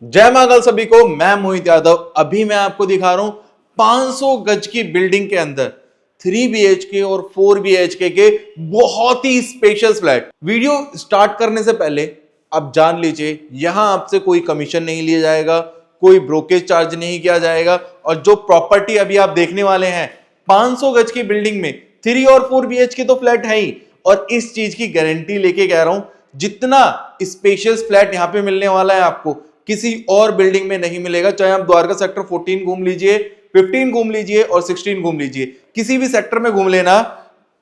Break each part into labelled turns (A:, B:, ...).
A: जय महाकाल सभी को। मैं मोहित यादव। अभी मैं आपको दिखा रहा हूं 500 गज की बिल्डिंग के अंदर 3 BHK और 4 BHK के बहुत ही स्पेशियस फ्लैट। वीडियो स्टार्ट करने से पहले आप जान लीजिए, यहां आपसे कोई कमीशन नहीं लिया जाएगा, कोई ब्रोकेज चार्ज नहीं किया जाएगा। और जो प्रॉपर्टी अभी आप देखने वाले हैं 500 गज की बिल्डिंग में 3 और 4 BHK तो फ्लैट है ही, और इस चीज की गारंटी लेके कह रहा हूं, जितना स्पेशियस फ्लैट यहां पे मिलने वाला है आपको किसी और बिल्डिंग में नहीं मिलेगा। चाहे आप द्वारका सेक्टर 14 घूम लीजिए, 15 घूम लीजिए और 16 घूम लीजिए, किसी भी सेक्टर में घूम लेना,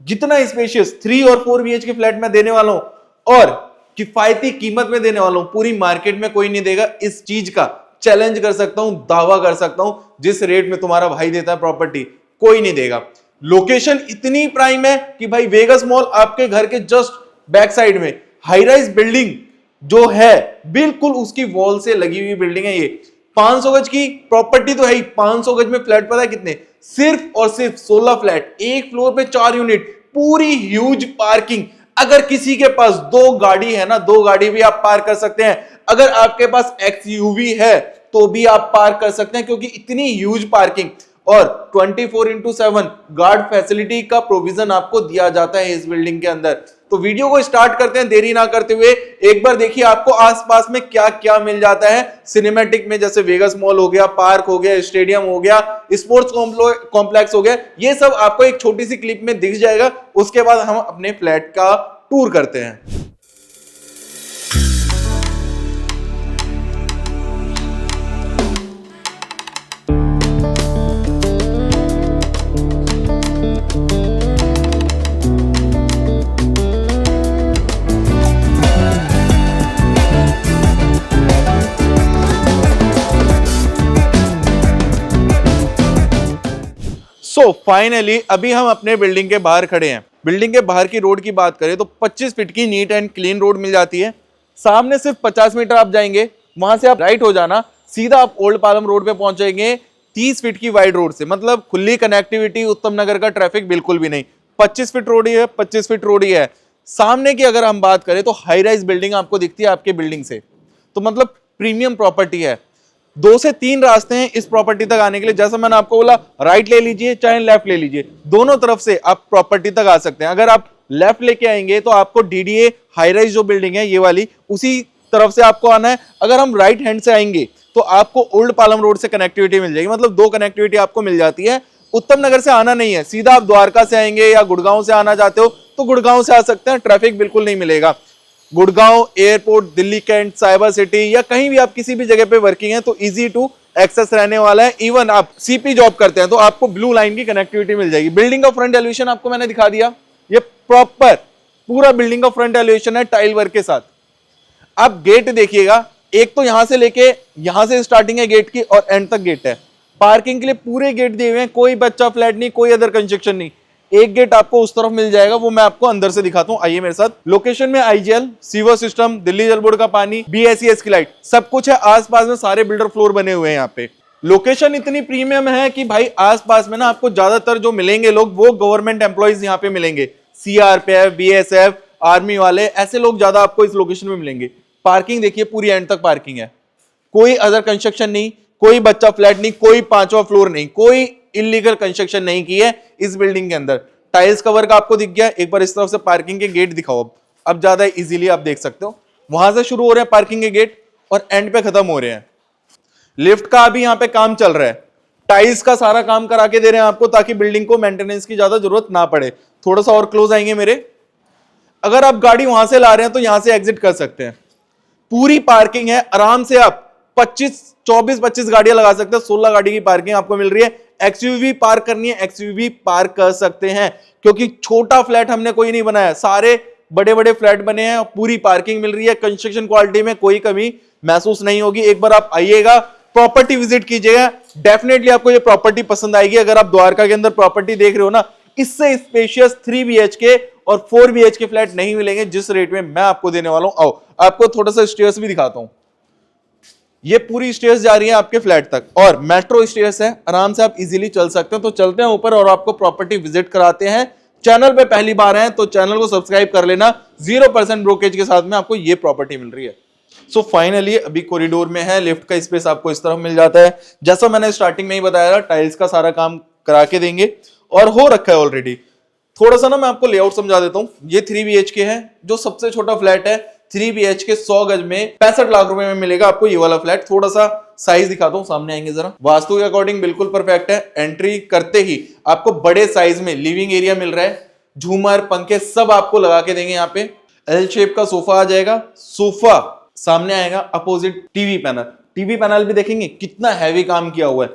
A: जितना स्पेशियस 3 और 4 BHK फ्लैट में देने वाला हूं और किफायती कीमत में देने वाला हूं, पूरी मार्केट में कोई नहीं देगा। इस चीज का चैलेंज कर सकता हूं, दावा कर सकता हूं, जिस रेट में तुम्हारा भाई देता है प्रॉपर्टी कोई नहीं देगा। लोकेशन इतनी प्राइम है कि भाई वेगस मॉल आपके घर के जस्ट बैक साइड में हाई राइज बिल्डिंग जो है बिल्कुल उसकी वॉल से लगी हुई बिल्डिंग है। ये 500 गज की प्रॉपर्टी तो है ही। 500 गज में फ्लैट पता है कितने? सिर्फ और सिर्फ 16 फ्लैट, एक फ्लोर पे 4 यूनिट, पूरी ह्यूज पार्किंग। अगर किसी के पास 2 गाड़ी है ना, 2 गाड़ी भी आप पार्क कर सकते हैं। अगर आपके पास XUV है तो भी आप पार्क कर सकते हैं, क्योंकि इतनी ह्यूज पार्किंग और 24x7 गार्ड फैसिलिटी का प्रोविजन आपको दिया जाता है इस बिल्डिंग के अंदर। तो वीडियो को स्टार्ट करते हैं देरी ना करते हुए। एक बार देखिए आपको आसपास में क्या क्या मिल जाता है सिनेमैटिक में, जैसे वेगस मॉल हो गया, पार्क हो गया, स्टेडियम हो गया, स्पोर्ट्स कॉम्प्लेक्स हो गया। ये सब आपको एक छोटी सी क्लिप में दिख जाएगा। उसके बाद हम अपने फ्लैट का टूर करते हैं। फाइनली अभी हम अपने बिल्डिंग के बाहर खड़े हैं। बिल्डिंग के बाहर की रोड की बात करें तो 25 फीट की नीट एंड क्लीन रोड मिल जाती है। सामने सिर्फ 50 मीटर आप जाएंगे, वहां से आप राइट हो जाना, सीधा आप ओल्ड पालम रोड पे पहुंच जाएंगे 30 फीट की वाइड रोड से। मतलब खुली कनेक्टिविटी, उत्तम नगर का ट्रैफिक बिल्कुल भी नहीं। 25 फीट रोड ही है, 25 फीट रोड ही है। सामने की अगर हम बात करें तो हाई राइज बिल्डिंग आपको दिखती है आपके बिल्डिंग से, तो मतलब प्रीमियम प्रॉपर्टी है। 2 से 3 रास्ते हैं इस प्रॉपर्टी तक आने के लिए। जैसा मैंने आपको बोला, राइट ले लीजिए चाहे लेफ्ट ले लीजिए, दोनों तरफ से आप प्रॉपर्टी तक आ सकते हैं। अगर आप लेफ्ट लेके आएंगे तो आपको DDA हाई राइज जो बिल्डिंग है ये वाली, उसी तरफ से आपको आना है। अगर हम राइट हैंड से आएंगे तो आपको ओल्ड पालम रोड से कनेक्टिविटी मिल जाएगी। मतलब 2 कनेक्टिविटी आपको मिल जाती है। उत्तम नगर से आना नहीं है, सीधा आप द्वारका से आएंगे या गुड़गांव से आना चाहते हो तो गुड़गांव से आ सकते हैं, ट्रैफिक बिल्कुल नहीं मिलेगा। Gurgaon airport, Delhi Cantt, cyber city या कहीं भी आप किसी भी जगह पे वर्किंग है तो इजी टू एक्सेस रहने वाला है। इवन आप CP जॉब करते हैं तो आपको ब्लू लाइन की कनेक्टिविटी मिल जाएगी। बिल्डिंग का फ्रंट एलिवेशन आपको मैंने दिखा दिया, ये प्रॉपर पूरा बिल्डिंग का फ्रंट एलिवेशन है टाइल वर्क के साथ। आप गेट देखिएगा, एक तो यहां से लेके यहां से स्टार्टिंग है गेट की और एंड तक गेट है। पार्किंग के लिए पूरे गेट दिए हुए हैं, कोई बच्चा फ्लैट नहीं, कोई अदर कंस्ट्रक्शन नहीं। एक गेट आपको उस तरफ मिल जाएगा, वो मैं आपको अंदर से दिखाता हूं, आइए मेरे साथ। लोकेशन में IGL, सीवर सिस्टम, दिल्ली जल बोर्ड का पानी, BSES की लाइट, सब कुछ है। आसपास में सारे बिल्डर फ्लोर बने हुए हैं यहाँ पे। लोकेशन इतनी प्रीमियम है कि भाई आसपास में ना आपको ज्यादातर जो मिलेंगे लोग वो गवर्नमेंट एम्प्लॉइज यहाँ पे मिलेंगे। CRPF, BSF, आर्मी वाले, ऐसे लोग ज्यादा आपको इस लोकेशन में मिलेंगे। पार्किंग देखिए पूरी एंड तक पार्किंग है, कोई अदर कंस्ट्रक्शन नहीं, कोई बच्चा फ्लैट नहीं, कोई 5वां फ्लोर नहीं, कोई इलीगल कंस्ट्रक्शन नहीं की है इस बिल्डिंग के अंदर। टाइल्स कवर का आपको दिख गया। एक बार इस तरफ से पार्किंग के गेट दिखाओ, अब ज्यादा इजीली आप देख सकते हो। वहां से शुरू हो रहे हैं पार्किंग के गेट और एंड पे खत्म हो रहे हैं। लिफ्ट का अभी यहाँ पे काम चल रहा है, टाइल्स का सारा काम करा के दे रहे हैं आपको, ताकि बिल्डिंग को मेंटेनेंस की ज्यादा जरूरत ना पड़े। थोड़ा सा और क्लोज आएंगे मेरे। अगर आप गाड़ी वहां से ला रहे हैं तो यहां से एग्जिट कर सकते हैं। पूरी पार्किंग है, आराम से आप 24-25 गाड़ियां लगा सकते हैं। 16 गाड़ी की पार्किंग आपको मिल रही है। XUV पार्क करनी है, XUV पार्क कर सकते हैं, क्योंकि छोटा फ्लैट हमने कोई नहीं बनाया, सारे बड़े बड़े फ्लैट बने हैं। पूरी पार्किंग मिल रही है, कंस्ट्रक्शन क्वालिटी में कोई कमी महसूस नहीं होगी। एक बार आप आइएगा, प्रॉपर्टी विजिट कीजिएगा, डेफिनेटली आपको ये प्रॉपर्टी पसंद आएगी। अगर आप द्वारका के अंदर प्रॉपर्टी देख रहे हो ना, इससे स्पेशियस 3 BHK और 4 BHK फ्लैट नहीं मिलेंगे जिस रेट में मैं आपको देने वाला हूं। आओ आपको थोड़ा सा स्टेयर्स भी दिखाता हूं। ये पूरी स्टेयर्स जा रही है आपके फ्लैट तक और मेट्रो स्टेयर्स है, आराम से आप इजीली चल सकते हैं। तो चलते हैं ऊपर और आपको प्रॉपर्टी विजिट कराते हैं। चैनल पे पहली बार हैं तो चैनल को सब्सक्राइब कर लेना। 0% ब्रोकेज के साथ में आपको ये प्रॉपर्टी मिल रही है। सो फाइनली अभी कॉरिडोर में है, लिफ्ट का स्पेस आपको इस तरफ मिल जाता है। जैसा मैंने स्टार्टिंग में ही बताया था, टाइल्स का सारा काम करा के देंगे और हो रखा है ऑलरेडी। थोड़ा सा ना मैं आपको लेआउट समझा देता हूँ। ये 3 BHK है, जो सबसे छोटा फ्लैट है। 3 BHK 100 गज में 65 लाख रुपए में मिलेगा आपको ये वाला फ्लैट। थोड़ा सा साइज दिखाता हूँ, सामने आएंगे जरा। वास्तु के अकॉर्डिंग बिल्कुल परफेक्ट है। एंट्री करते ही आपको बड़े साइज में लिविंग एरिया मिल रहा है, झूमर पंखे सब आपको लगा के देंगे। यहाँ पे एल शेप का सोफा आ जाएगा। सोफा सामने आएगा, opposite TV panel. TV panel भी देखेंगे कितना हैवी काम किया हुआ है,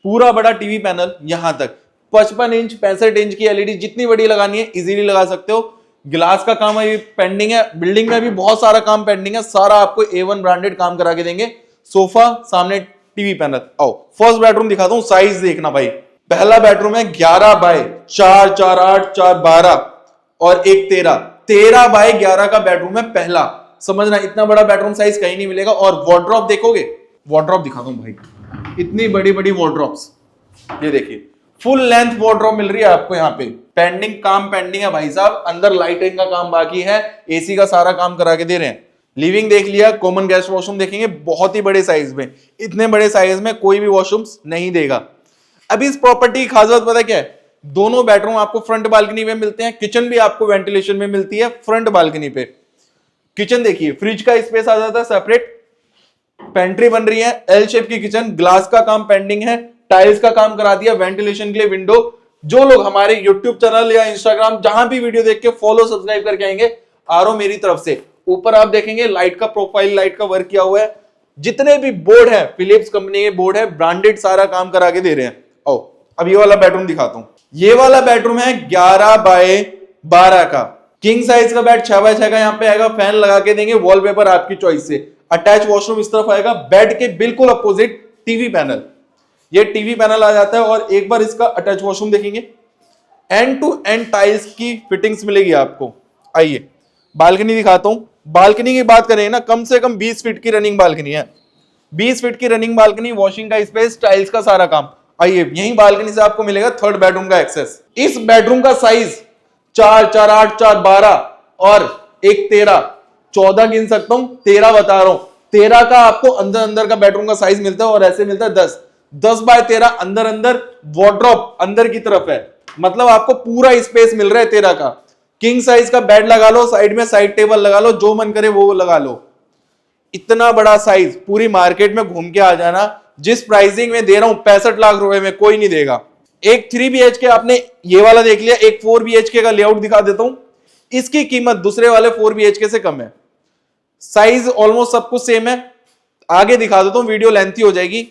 A: पूरा बड़ा टीवी पैनल यहां तक। 55 इंच 65 इंच की एलईडी जितनी बड़ी लगानी है इजीली लगा सकते हो। ग्लास का काम अभी पेंडिंग है, बिल्डिंग में भी बहुत सारा काम पेंडिंग है, सारा आपको A1 ब्रांडेड काम करा के देंगे। सोफा सामने टीवी पैनल। आओ फर्स्ट बेडरूम दिखाता हूं, साइज देखना भाई। पहला बेडरूम है 11 बाय 4, 4, 8, 4, 12 और 1, 13। 13 बाय 11 का बेडरूम है पहला। समझना, इतना बड़ा बेडरूम साइज कहीं नहीं मिलेगा। और वार्डरोब देखोगे, वार्डरोब दिखाता हूं भाई, इतनी बड़ी बड़ी वार्डरोब्स, ये देखिए फुल लेंथ वार्डरोब मिल रही है आपको। यहाँ पे पेंडिंग काम पेंडिंग है भाई साहब, अंदर लाइटिंग का काम बाकी है, एसी का सारा काम करा के दे रहे हैं। लिविंग देख लिया, कॉमन गेस्ट वॉशरूम देखेंगे बहुत ही बड़े साइज में। इतने बड़े साइज में कोई भी वॉशरूम नहीं देगा। अभी इस प्रॉपर्टी की खास बात पता क्या है, दोनों बेडरूम आपको फ्रंट बालकनी में मिलते हैं, किचन भी आपको वेंटिलेशन में मिलती है फ्रंट बालकनी पे। किचन देखिए, फ्रिज का स्पेस आ जाता है सेपरेट, पेंट्री बन रही है, एल शेप की किचन, ग्लास का काम पेंडिंग है, टाइल्स का काम करा दिया, वेंटिलेशन के लिए विंडो। जो लोग हमारे यूट्यूब चैनल या इंस्टाग्राम जहां भी वीडियो देख के फॉलो सब्सक्राइब करके आएंगे, आरो मेरी तरफ से, ऊपर आप देखेंगे लाइट का प्रोफाइल, लाइट का वर्क किया हुआ है। जितने भी बोर्ड है फिलिप्स कंपनी के बोर्ड है, ब्रांडेड सारा काम करा के दे रहे हैं। आओ अब ये वाला बेडरूम दिखाता हूं। ये वाला बेडरूम है 11 बाय 12 का, किंग साइज का बेड 6 बाय 6 का यहाँ पे आएगा। फैन लगा के देंगे, वॉलपेपर आपकी चॉइस से। अटैच वॉशरूम इस तरफ आएगा, बेड के बिल्कुल अपोजिट टीवी पैनल। ये टीवी पैनल आ जाता है। और एक बार इसका अटैच वॉशरूम देखेंगे, एंड टू एंड टाइल्स की फिटिंग्स मिलेगी आपको। आइए बालकनी दिखाता हूं। बालकनी की बात करें ना, कम से कम 20 फीट की रनिंग बालकनी है। 20 फीट की रनिंग बालकनी, वॉशिंग का स्पेस, टाइल्स का सारा काम। आइए यही बालकनी से आपको मिलेगा थर्ड बेडरूम का एक्सेस। इस बेडरूम का साइज 4, 4, 8, 4, 12 और 1, 13, 14 गिन सकता हूं, 13 बता रहा हूं। 13 का आपको अंदर अंदर का बेडरूम का साइज मिलता है, और ऐसे मिलता है 10 बाय 13। अंदर अंदर वार्डरोब अंदर की तरफ है, मतलब आपको पूरा स्पेस मिल रहा है 13 का। किंग साइज का बेड लगा लो, साइड में साइड टेबल लगा लो, जो मन करे वो लगा लो। इतना बड़ा साइज पूरी मार्केट में घूम के आ जाना, जिस प्राइसिंग में दे रहा हूं 65 लाख रुपए में कोई नहीं देगा। एक 3 BHK आपने ये वाला देख लिया, एक 4 BHK का लेआउट दिखा देता हूं। इसकी कीमत दूसरे वाले 4 BHK से कम है, साइज ऑलमोस्ट सब कुछ सेम है। आगे दिखा देता हूं, वीडियो लेंथी हो जाएगी,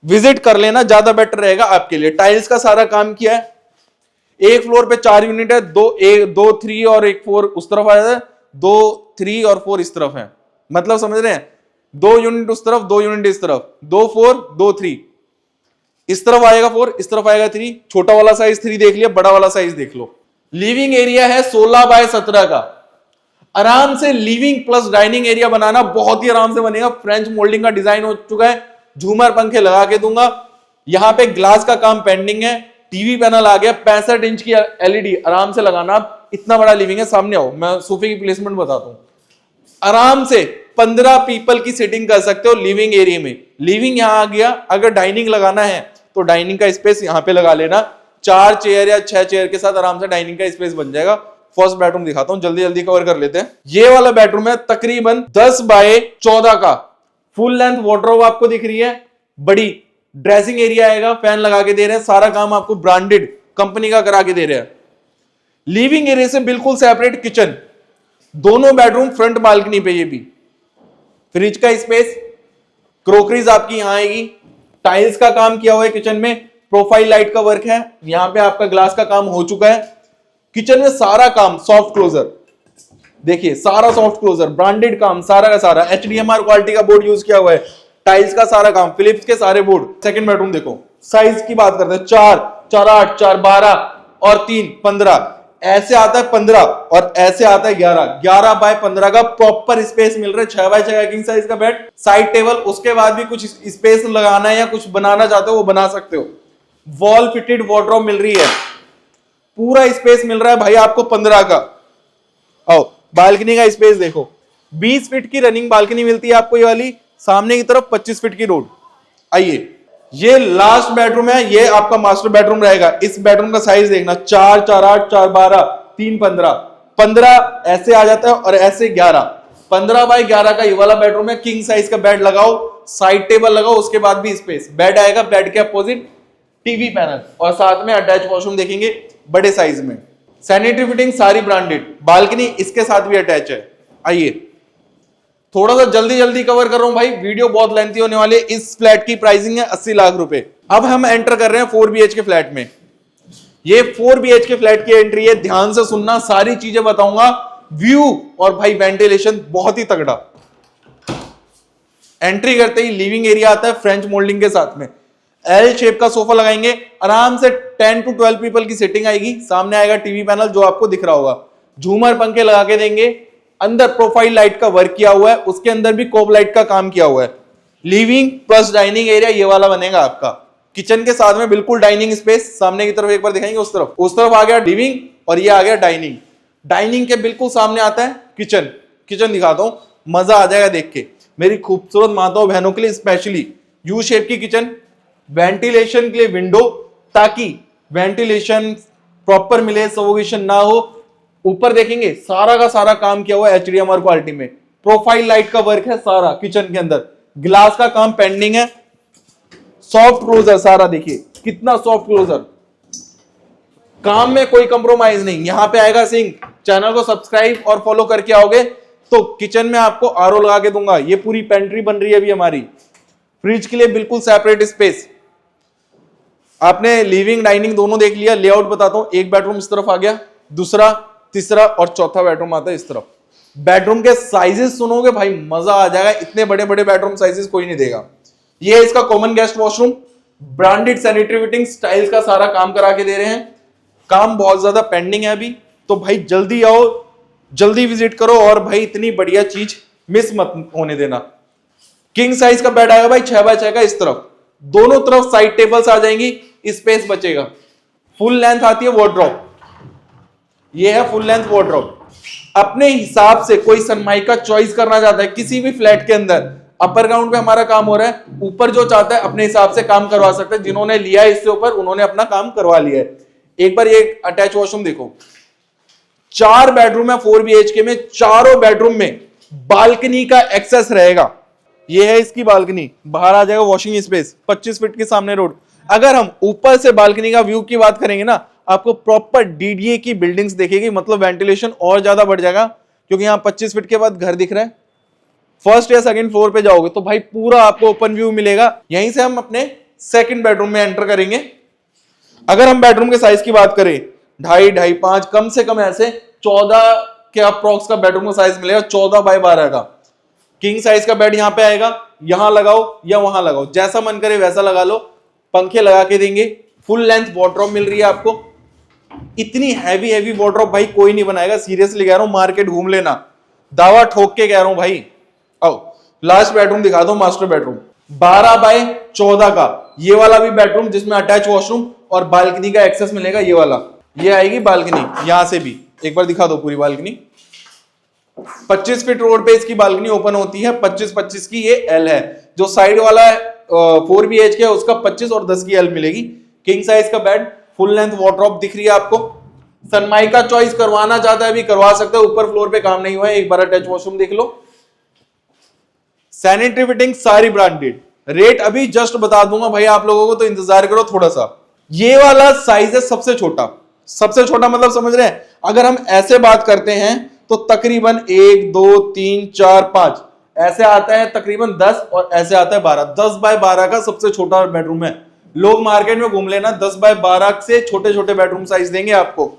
A: विजिट कर लेना, ज्यादा बेटर रहेगा आपके लिए। टाइल्स का सारा काम किया है। एक फ्लोर पे 4 यूनिट है, 2 3 और 1 4 उस तरफ आ जाता है, 2 3 और 4 इस तरफ है। मतलब समझ रहे हैं, 2 यूनिट उस तरफ, 2 यूनिट इस तरफ, 2 4 2 3, इस तरफ आएगा 4, इस तरफ आएगा 3। छोटा वाला साइज 3 देख लिया, बड़ा वाला साइज देख लो। लिविंग एरिया है 16 बाय 17 का। आराम से लिविंग प्लस डाइनिंग एरिया बनाना बहुत ही आराम से बनेगा। फ्रेंच मोल्डिंग का डिजाइन हो चुका है, झूमर पंखे लगा के दूंगा। यहां पे ग्लास का काम पेंडिंग है, टीवी पैनल आ गया, 65 इंच की एलईडी आराम से लगाना। इतना बड़ा लिविंग है। सामने आओ, मैं सोफे की प्लेसमेंट बताता हूं। आराम से 15 पीपल की सिटिंग कर सकते हो लिविंग एरिया में। लिविंग यहां आ गया। अगर डाइनिंग लगाना है तो डाइनिंग का स्पेस यहां पे लगा लेना, 4 चेयर या 6 चेयर के साथ आराम से डाइनिंग का स्पेस बन जाएगा। फर्स्ट बेडरूम दिखाता हूं, जल्दी जल्दी कवर कर लेते हैं। ये वाला बेडरूम है तकरीबन 10 बाय 14 का, फुल लेंथ वार्डरोब आपको दिख रही है, बड़ी ड्रेसिंग एरिया आएगा, फैन लगा के दे रहे हैं, सारा काम आपको ब्रांडेड कंपनी का करा के दे रहे हैं। लिविंग एरिया से बिल्कुल सेपरेट किचन, दोनों बेडरूम फ्रंट बालकनी पे। ये भी फ्रिज का स्पेस, क्रोकरीज आपकी यहां आएगी, टाइल्स का काम किया हुआ है किचन में, प्रोफाइल लाइट का वर्क है। यहां पे आपका ग्लास का काम हो चुका है। किचन में सारा काम सॉफ्ट क्लोजर, देखिए सारा सॉफ्ट क्लोजर, ब्रांडेड काम सारा का सारा, HDMR क्वालिटी का बोर्ड यूज किया हुआ है, टाइल्स का सारा काम, फिलिप्स के सारे बोर्ड। सेकंड बेडरूम देखो, साइज की बात करते हैं, 4 4 8 4 12 और 3 15, ऐसे आता है 15 और ऐसे आता है 11 बाय 15 का प्रॉपर स्पेस मिल रहा है। 6 बाय 6 का किंग साइज का बेड, साइड टेबल, उसके बाद भी कुछ स्पेस लगाना है या कुछ बनाना चाहते हो वो बना सकते हो। वॉल फिटेड वार्डरोब मिल रही है, पूरा स्पेस मिल रहा है भाई आपको 15 का। आओ बालकनी का स्पेस देखो, 20 फीट की रनिंग बालकनी मिलती है आपको ये वाली, सामने की तरफ 25 फीट की रोड। आइए, ये लास्ट बेडरूम है, ये आपका मास्टर बेडरूम रहेगा। इस बेडरूम का साइज देखना, 4 4 8 4 12 3 15 15 ऐसे आ जाता है और ऐसे 11, 15 बाय 11 का ये वाला बेडरूम है। किंग साइज का बेड लगाओ, साइड टेबल लगाओ, उसके बाद भी स्पेस। बेड आएगा, बेड के अपोजिट टीवी पैनल और साथ में अटैच वॉशरूम देखेंगे बड़े साइज में। सैनिटरी फिटिंग सारी ब्रांडेड, बालकनी इसके साथ भी अटैच है। आइए, थोड़ा सा जल्दी जल्दी कवर कर रहा हूं भाई, वीडियो बहुत लेंथी होने वाली है। इस फ्लैट की प्राइसिंग है 80 लाख रुपए। अब हम एंटर कर रहे हैं 4 BHK फ्लैट में। ये 4 BHK फ्लैट की एंट्री है, ध्यान से सुनना, सारी चीजें बताऊंगा। व्यू और भाई वेंटिलेशन बहुत ही तगड़ा। एंट्री करते ही लिविंग एरिया आता है फ्रेंच मोल्डिंग के साथ में। एल शेप का सोफा लगाएंगे, आराम से 10 to 12 पीपल की सिटिंग आएगी। सामने आएगा टीवी पैनल जो आपको दिख रहा होगा, झूमर पंखे लगा के देंगे। अंदर प्रोफाइल लाइट का वर्क किया हुआ है, उसके अंदर भी कोब लाइट का काम किया हुआ है। लिविंग प्लस डाइनिंग एरिया ये वाला बनेगा आपका। किचन के साथ में बिल्कुल डाइनिंग स्पेस, सामने की तरफ एक बार दिखाएंगे, उस तरफ आ गया लिविंग और ये आ गया डाइनिंग। डाइनिंग के बिल्कुल सामने आता है किचन। किचन दिखाता हूं, मजा आ जाएगा देख के। मेरी खूबसूरत माताओं बहनों के लिए स्पेशली यू शेप की किचन, वेंटिलेशन के लिए विंडो, ताकि वेंटिलेशन प्रॉपर मिले, सफोकेशन ना हो। ऊपर देखेंगे सारा का सारा काम किया हुआ है HDMR क्वालिटी में। प्रोफाइल लाइट का वर्क है सारा किचन के अंदर। ग्लास का काम पेंडिंग है। सॉफ्ट क्लोजर सारा, देखिए कितना सॉफ्ट क्लोजर, काम में कोई कंप्रोमाइज नहीं। यहां पे आएगा सिंक। चैनल को सब्सक्राइब और फॉलो करके आओगे तो किचन में आपको RO लगा के दूंगा। ये पूरी पेंट्री बन रही है अभी हमारी। फ्रिज के लिए बिल्कुल सेपरेट स्पेस। आपने लिविंग डाइनिंग दोनों देख लिया। लेआउट बताता हूं, एक बेडरूम इस तरफ आ गया, दूसरा, तीसरा और चौथा बेडरूम आता है इस तरफ। बेडरूम के साइजेस सुनोगे भाई मजा आ जाएगा, इतने बड़े बड़े बेडरूम साइजेस कोई नहीं देगा। ये है इसका common guest washroom, branded sanitary fitting styles का सारा काम करा के दे रहे हैं। काम बहुत ज्यादा पेंडिंग है अभी, तो भाई जल्दी आओ, जल्दी विजिट करो और भाई इतनी बढ़िया चीज मिस मत होने देना। किंग साइज का बेड आएगा भाई 6x6 का इस तरफ, दोनों तरफ साइड टेबल्स आ जाएंगी, स्पेस बचेगा। फुल लेंथ आती है वार्डरोब, ये है फुल लेंथ वार्डरोब। अपने हिसाब से कोई सनमाइका चॉइस करना चाहता है किसी भी फ्लैट के अंदर, अपर ग्राउंड पे हमारा काम हो रहा है, ऊपर जो चाहता है अपने हिसाब से काम करवा सकता है। जिन्होंने लिया है इससे ऊपर उन्होंने अपना काम करवा लिया है। एक बार ये अटैच वॉशरूम देखो, 4 बेडरूम है 4 BHK में, चारों बेडरूम में बालकनी का एक्सेस रहेगा। ये है इसकी बालकनी, बाहर आ जाएगा वॉशिंग स्पेस, 25 फीट के सामने रोड। अगर हम ऊपर से बालकनी का व्यू की बात करेंगे ना, आपको प्रॉपर DDA की बिल्डिंग्स देखेगी, मतलब वेंटिलेशन और ज्यादा बढ़ जाएगा, क्योंकि यहाँ 25 फीट के बाद घर दिख रहा है। फर्स्ट या सेकंड फ्लोर पे जाओगे तो भाई पूरा आपको ओपन व्यू मिलेगा। यहीं से हम अपने सेकंड बेडरूम में एंटर करेंगे। अगर हम बेडरूम के साइज की बात करें, 2.5 5 कम से कम ऐसे 14 के अप्रॉक्स का बेडरूम का साइज मिलेगा, 14x12 का। किंग साइज का बेड यहां पे आएगा, यहां लगाओ या वहां लगाओ, जैसा मन करे वैसा लगा लो। पंखे लगा के देंगे। फुल लेंथ वार्डरोब मिल रही है आपको। इतनी हैवी हैवी वार्डरोब भाई कोई नहीं बनाएगा, सीरियसली कह रहा हूं, मार्केट घूम लेना, दावा ठोक के कह रहा हूं भाई। आओ लास्ट बेडरूम दिखा दो, मास्टर बेडरूम 12x14 का, ये वाला भी बेडरूम जिसमें अटैच वॉशरूम और बालकनी का एक्सेस मिलेगा। ये वाला, ये आएगी बालकनी, यहां से भी एक बार दिखा दो पूरी बालकनी। 25 फीट रोड पे इसकी बालकनी ओपन होती है, 25-25 की ये L है। जो साइड वाला 4 BHK है उसका 25 और 10 की L मिलेगी। किंग साइज का बेड, फुल लेंथ वार्डरोब दिख रही है आपको। सनमाइका चॉइस करवाना चाहता है भी करवा सकता है, ऊपर फ्लोर पे काम नहीं हुआ है। एक बार अटैच वॉशरूम देख लो। सैनिटरी फिटिंग सारी ब्रांडेड। रेट अभी जस्ट बता दूंगा भाई आप लोगों को, तो इंतजार करो थोड़ा सा। ये वाला साइज है सबसे छोटा, सबसे छोटा मतलब समझ रहे हैं। अगर हम ऐसे बात करते हैं तो तकरीबन 1 2 3 4 5 ऐसे आता है, तकरीबन 10 और ऐसे आता है 12। 10x12 का सबसे छोटा बेडरूम है। लोग मार्केट में घूम लेना, 10x12 से छोटे छोटे बेडरूम साइज देंगे आपको।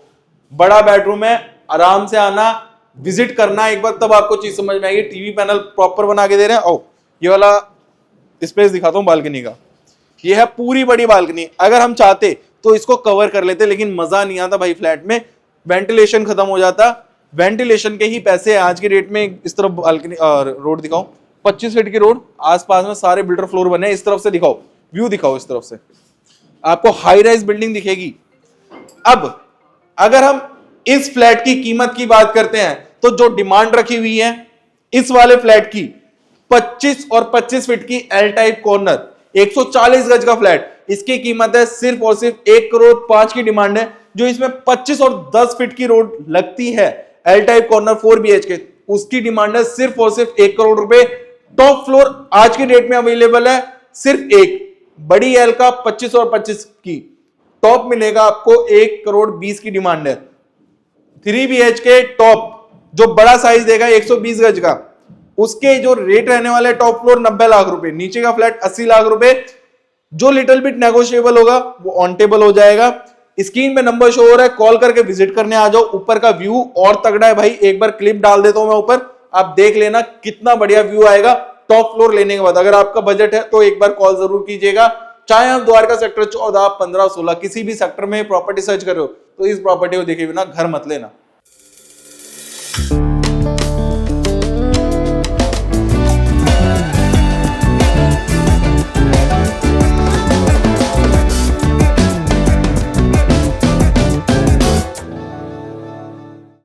A: बड़ा बेडरूम है, आराम से आना, विजिट करना एक बार, तब आपको चीज समझ में आएगी। टीवी पैनल प्रॉपर बना के दे रहे हैं। आओ ये वाला स्पेस दिखाता हूं बालकनी का। ये है पूरी बड़ी बालकनी। अगर हम चाहते तो इसको कवर कर लेते, लेकिन मजा नहीं आता भाई फ्लैट में, वेंटिलेशन खत्म हो जाता। वेंटिलेशन के ही पैसे आज के डेट में। इस तरफ बालकनी और रोड दिखाओ, 25 फीट की रोड, आसपास में सारे बिल्डर फ्लोर बने। इस तरफ से दिखाओ, व्यू दिखाओ, इस तरफ से आपको हाई राइज बिल्डिंग दिखेगी। अब अगर हम इस फ्लैट की कीमत की बात करते हैं तो जो डिमांड रखी हुई है इस वाले फ्लैट की 25 और 25 फीट की एल टाइप कॉर्नर 140 गज का फ्लैट, इसकी कीमत है सिर्फ और सिर्फ 1,05,00,000 की डिमांड है। जो इसमें 25 और 10 फीट की रोड लगती है एल टाइप कॉर्नर 4 BHK, उसकी डिमांड है सिर्फ और सिर्फ 1 करोड़ रुपए। टॉप फ्लोर आज की डेट में अवेलेबल है सिर्फ एक, बड़ी एल का 25 और 25 की टॉप मिलेगा आपको 1,20,00,000 की डिमांड है। 3 BHK टॉप जो बड़ा साइज देगा 120 गज का, उसके जो रेट रहने वाले टॉप फ्लोर 90 लाख रुपए, नीचे का फ्लैट 80 लाख रुपए। जो लिटिल बिट नेगोशिएबल होगा वो ऑन टेबल हो जाएगा। स्क्रीन पे नंबर शो हो रहा है, कॉल करके विजिट करने आ जाओ। ऊपर का व्यू और तगड़ा है भाई, एक बार क्लिप डाल देता हूं मैं ऊपर, आप देख लेना कितना बढ़िया व्यू आएगा टॉप फ्लोर लेने के बाद। अगर आपका बजट है तो एक बार कॉल जरूर कीजिएगा। चाहे आप द्वारका सेक्टर 14, 15, 16 किसी भी सेक्टर में प्रॉपर्टी सर्च कर रहे हो तो इस प्रॉपर्टी को देखे बिना घर मत लेना।